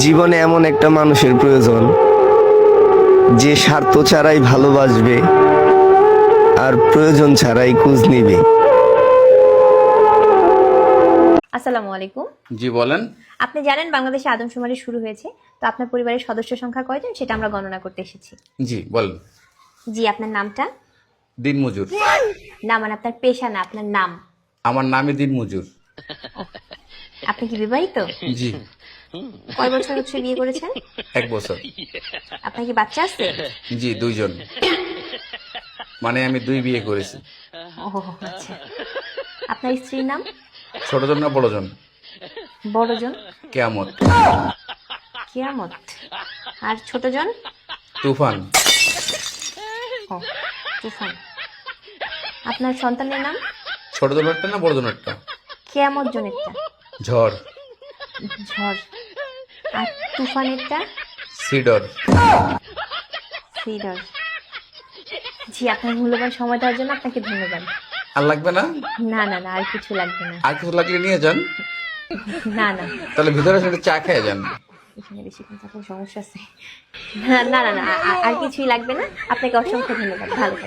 জীবনে এমন একটা মানুষের প্রয়োজন যে স্বার্থ ছাড়াই ভালোবাসবে আর প্রয়োজন ছাড়াই খোঁজ নিবে। আসসালামু আলাইকুম। জি বলেন। আপনি জানেন বাংলাদেশে আদমশুমারি শুরু হয়েছে, তো আপনার পরিবারের সদস্য সংখ্যা কয়জন সেটা আমরা গণনা করতে এসেছি। জি বলেন। জি, আপনার নামটা? দিনমজুর। না মানে আপনার পেশা না, আপনার নাম। আমার নামই দিনমজুর। আপনি কি বিবাহিত? জি। কয় বছর হচ্ছে বিয়ে করেছেন? 1 বছর। আপনার কি বাচ্চা আছে? জি 2 জন, মানে আমি 2 বিয়ে করেছি। ও আচ্ছা। আপনার স্ত্রীর নাম? ছোটজন না বড়জন? বড়জন? কেয়ামত। কিয়ামত। আর ছোটজন? তুফান। ও তুফান। আপনার সন্তানের নাম? ছোটজন একটা না বড়জন একটা? কিয়ামত জনেরটা? ঝড়। ঝড়। আর তুফানেরটা? সিডর। সিডর। জি, আপনার মূল্যবান সময় দেওয়ার জন্য আপনাকে ধন্যবাদ। আর লাগবে না? না না না, আর কিছু লাগবে না। আর কিছু লাগলে নিয়ে যান। না না, তাহলে ভিতরে সেটা চা খেয়ে যান। এখানে বেশিক্ষণ থাকার সমস্যা আছে। না না না না, আর কিছুই লাগবে না। আপনাকে অসংখ্য ধন্যবাদ, ভালো থাকবেন।